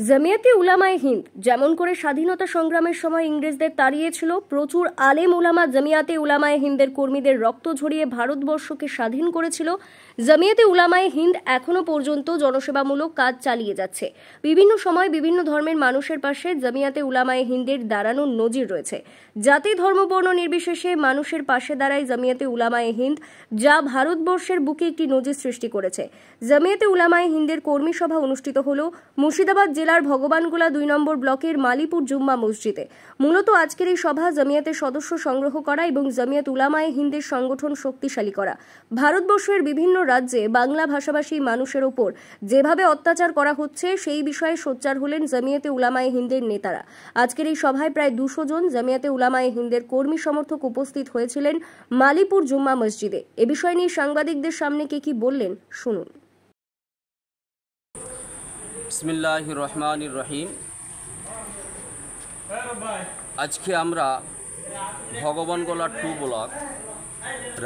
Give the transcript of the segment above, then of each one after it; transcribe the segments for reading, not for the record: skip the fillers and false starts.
জামিয়াতে উলামায়ে হিন্দ যেমন করে স্বাধীনতা সংগ্রামের সময় ইংরেজদের তাড়িয়েছিল, প্রচুর আলেম উলামা জামিয়াতে উলামায়ে হিন্দের কর্মীদের রক্ত ঝরিয়ে ভারতবর্ষকে স্বাধীন করেছিল। জামিয়াতে উলামায়ে হিন্দ এখনো পর্যন্ত জনসেবামূলক কাজ চালিয়ে যাচ্ছে। বিভিন্ন সময় বিভিন্ন ধর্মের মানুষের পাশে জামিয়াতে উলামায়ে হিন্দের দাঁড়ানোর নজির রয়েছে। জাতি ধর্ম বর্ণ নির্বিশেষে মানুষের পাশে দাঁড়ায় জামিয়াতে উলামায়ে হিন্দ, যা ভারতবর্ষের বুকে একটি নজির সৃষ্টি করেছে। জামিয়াতে উলামায়ে হিন্দের কর্মী সভা অনুষ্ঠিত হলো মুর্শিদাবাদ জেলার ভগবানগোলা 2 নম্বর ব্লকের মালিপুর জুম্মা মসজিদে। মূলত আজকের এই সভা জামিয়াতের সদস্য সংগ্রহ করা এবং জামিয়াত উলামায়ে হিন্দের সংগঠন শক্তিশালী করা। ভারতবর্ষের বিভিন্ন রাজ্যে বাংলা ভাষাভাষী মানুষের ওপর যেভাবে অত্যাচার করা হচ্ছে সেই বিষয়ে সোচ্চার হলেন জামিয়াতে উলামায়ে হিন্দের নেতারা। আজকের এই সভায় প্রায় 200 জন জামিয়াতে উলামায়ে হিন্দের কর্মী সমর্থক উপস্থিত হয়েছিলেন মালিপুর জুম্মা মসজিদে। এ বিষয় নিয়ে সাংবাদিকদের সামনে কি বললেন শুনুন। বিসমিল্লাহির রহমানির রহিম। আজকে আমরা ভগবানগোলা 2 ব্লক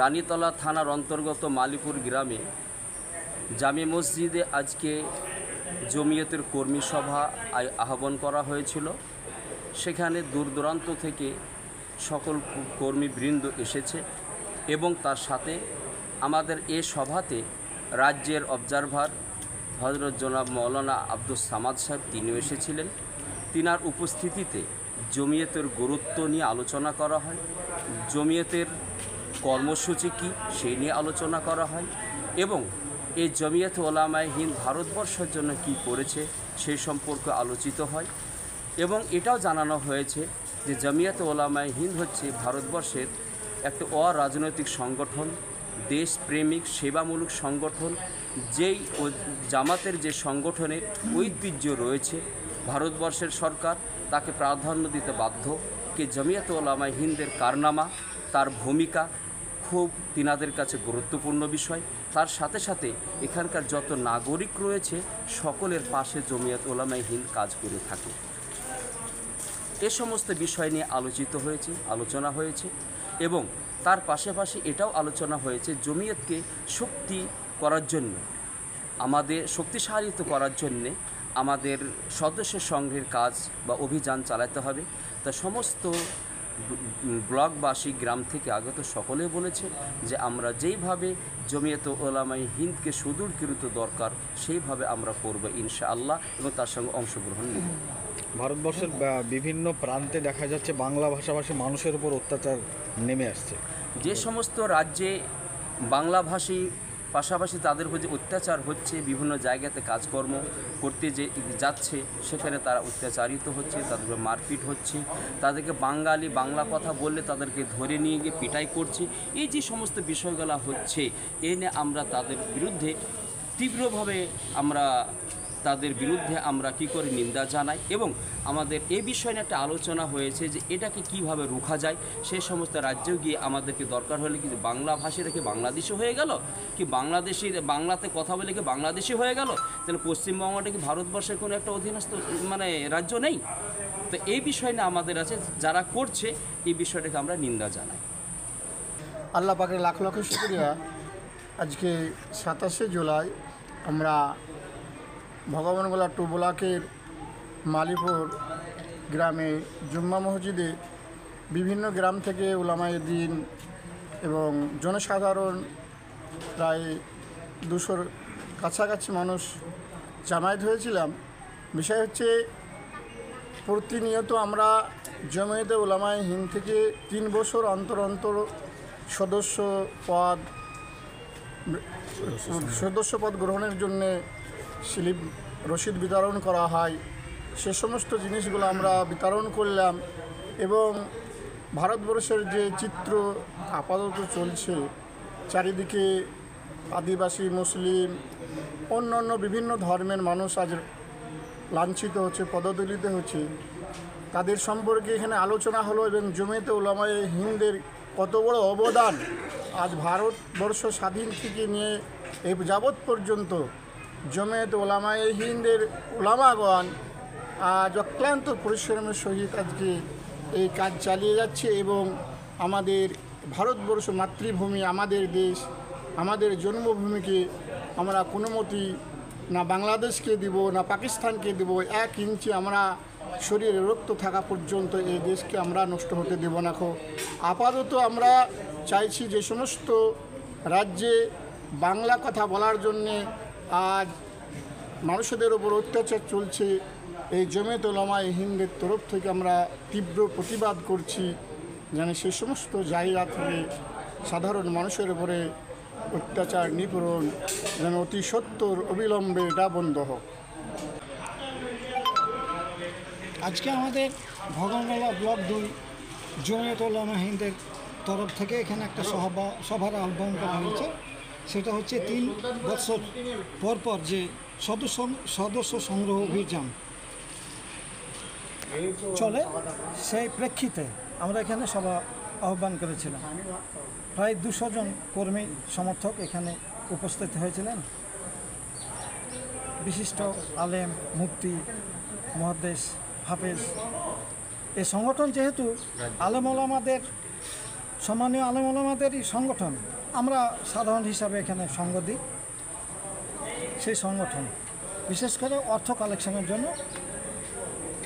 রানীতলা থানার অন্তর্গত মালিপুর গ্রামে জামে মসজিদে আজকে জমিয়তের কর্মী সভা আহ্বান করা হয়েছিল। সেখানে দূর দূরান্ত থেকে সকল কর্মীবৃন্দ এসেছে এবং তার সাথে আমাদের এ সভাতে রাজ্যের অবজারভার হযরত জনাব মৌলানা আব্দুস সামাদ সাহেব তিনিও এসেছিলেন। তিনার উপস্থিতিতে জমিয়তের গুরুত্ব নিয়ে আলোচনা করা হয়, জমিয়তের কর্মসূচি কী সেই নিয়ে আলোচনা করা হয় এবং এই জমিয়তে উলামায়ে হিন্দ ভারতবর্ষের জন্য কী করেছে সেই সম্পর্কে আলোচিত হয় এবং এটাও জানানো হয়েছে যে জমিয়তে উলামায়ে হিন্দ হচ্ছে ভারতবর্ষের একটা অরাজনৈতিক সংগঠন, দেশপ্রেমিক সেবামূলক সংগঠন। যেই জামাতের যে সংগঠনের ঐতিহ্য রয়েছে, ভারতবর্ষের সরকার তাকে প্রাধান্য দিতে বাধ্য। কি জমিয়তে উলামায়ে হিন্দের কারনামা, তার ভূমিকা খুব তিনাদের কাছে গুরুত্বপূর্ণ বিষয়। তার সাথে সাথে এখানকার যত নাগরিক রয়েছে সকলের পাশে জমিয়তে উলামায়ে হিন্দ কাজ করে থাকে। এ সমস্ত বিষয় নিয়ে আলোচনা হয়েছে এবং তার পাশাপাশি এটাও আলোচনা হয়েছে জমিয়তকে শক্তি করার জন্য, আমাদের শক্তিশালিত করার জন্যে আমাদের সদস্য সংঘের কাজ বা অভিযান চালাতে হবে। তা সমস্ত ব্লকবাসী গ্রাম থেকে আগত সকলে বলেছে যে আমরা যেইভাবে জমিয়তে উলামায়ে হিন্দকে সুদূরীকৃত দরকার সেইভাবে আমরা করব ইনশাআল্লাহ এবং তার সঙ্গে অংশগ্রহণ নেব। ভারতবর্ষের বিভিন্ন প্রান্তে দেখা যাচ্ছে বাংলা ভাষাভাষী মানুষের উপর অত্যাচার নেমে আসছে। যে সমস্ত রাজ্যে বাংলাভাষী পাশাপাশি তাদের উপর যে অত্যাচার হচ্ছে, বিভিন্ন জায়গাতে কাজকর্ম করতে যে যাচ্ছে সেখানে তারা অত্যাচারিত হচ্ছে, তাদের মারপিট হচ্ছে, তাদেরকে বাংলা কথা বললে তাদেরকে ধরে নিয়ে গিয়ে পিটাই করছে। এই যে সমস্ত বিষয়গুলো হচ্ছে এ নিয়ে আমরা তাদের বিরুদ্ধে তীব্রভাবে তাদের বিরুদ্ধে আমরা কী করে নিন্দা জানাই এবং আমাদের এই বিষয়ে একটা আলোচনা হয়েছে যে এটাকে কিভাবে রোখা যায়। সেই সমস্ত রাজ্যেও গিয়ে আমাদেরকে দরকার হলে কি বাংলা ভাষীরা কি বাংলাদেশি হয়ে গেল, কি বাংলাতে কথা বলে কি বাংলাদেশি হয়ে গেল, তাহলে পশ্চিমবঙ্গটা কি ভারতবর্ষের কোনো একটা অধীনস্থ রাজ্য নেই? তো এই বিষয় নিয়ে আমাদের আছে, যারা করছে এই বিষয়টাকে আমরা নিন্দা জানাই। আল্লাহ পাকের লাখ লাখ শুকরিয়া। আজকে 27শে জুলাই আমরা ভগবানগোলা 2 ব্লকের মালিপুর গ্রামে জুম্মা মসজিদে বিভিন্ন গ্রাম থেকে উলামায়ে দ্বীন এবং জনসাধারণ প্রায় 200-র কাছাকাছি মানুষ জামায়াত হয়েছিলাম। বিষয় হচ্ছে প্রতিনিয়ত আমরা জমিয়তে উলামায়ে হিন্দ থেকে 3 বছর অন্তর সদস্য পদ গ্রহণের জন্যে স্লিপ রসিদ বিতরণ করা হয়। সে সমস্ত জিনিসগুলো আমরা বিতরণ করলাম এবং ভারতবর্ষের যে চিত্র আপাতত চলছে, চারিদিকে আদিবাসী, মুসলিম, অন্যান্য বিভিন্ন ধর্মের মানুষ আজ লাঞ্ছিত হচ্ছে, পদদলিত হচ্ছে, তাদের সম্পর্কে এখানে আলোচনা হলো এবং জমিয়তে উলামায়ে হিন্দের কত বড় অবদান। আজ ভারতবর্ষ স্বাধীন থেকে নিয়ে এই যাবৎ পর্যন্ত জমিয়তে উলামায়ে হিন্দের উলামাগণ আজ অক্লান্ত পরিশ্রমের সহিত আজকে এই কাজ চালিয়ে যাচ্ছে এবং আমাদের ভারতবর্ষ মাতৃভূমি, আমাদের দেশ, আমাদের জন্মভূমিকে আমরা কোনো মতেই না বাংলাদেশকে দিব না পাকিস্তানকে দিব, 1 ইঞ্চি আমরা শরীরে রক্ত থাকা পর্যন্ত এই দেশকে আমরা নষ্ট হতে দেব না। আপাতত আমরা চাইছি যে সমস্ত রাজ্যে বাংলা কথা বলার জন্যে আজ মানুষদের ওপর অত্যাচার চলছে, এই জমিয়তে উলামায়ে হিন্দের তরফ থেকে আমরা তীব্র প্রতিবাদ করছি যেন সেই সমস্ত জায়গা থেকে সাধারণ মানুষের উপরে অত্যাচার নিপীড়ন যেন অতি সত্বর অবিলম্বে এটা বন্ধ হোক। আজকে আমাদের ভগবানগোলা ব্লক 2 জমিয়তে উলামায়ে হিন্দের তরফ থেকে এখানে একটা সভার আহ্বান করা হয়েছে। সেটা হচ্ছে 3 বছর পর যে সদস্য সংগ্রহ অভিযান চলে, সেই প্রেক্ষিতে আমরা এখানে সভা আহ্বান করেছিলাম। প্রায় 200 জন কর্মী সমর্থক এখানে উপস্থিত হয়েছিলেন। বিশিষ্ট আলেম, মুফতি, মুহাদ্দিস, হাফেজ। এই সংগঠন যেহেতু আলেম ওলামাদের সম্মানীয় আলেম ওলামাদেরই সংগঠন, আমরা সাধারণ হিসাবে এখানে সঙ্গ দিই। সেই সংগঠন বিশেষ করে অর্থ কালেকশনের জন্য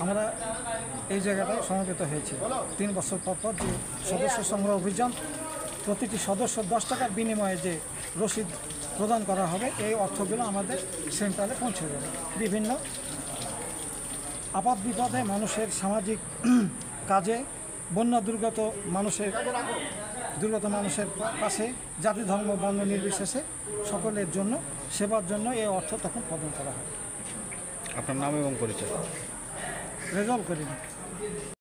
আমরা এই জায়গাটায় সমবেত হয়েছি। 3 বছর পর যে সদস্য সংগ্রহ অভিযান, প্রতিটি সদস্য 10 টাকার বিনিময়ে যে রসিদ প্রদান করা হবে, এই অর্থগুলো আমাদের সেন্টারে পৌঁছে যাবে। বিভিন্ন আপদ বিপদে মানুষের সামাজিক কাজে, বন্যা দুর্গত মানুষের পাশে জাতি ধর্ম বর্ণ নির্বিশেষে সকলের জন্য সেবার জন্য এই অর্থ তখন প্রদান করা হয়। আপনার নাম এবং পরিচয়? রেজাল্ট করিনি।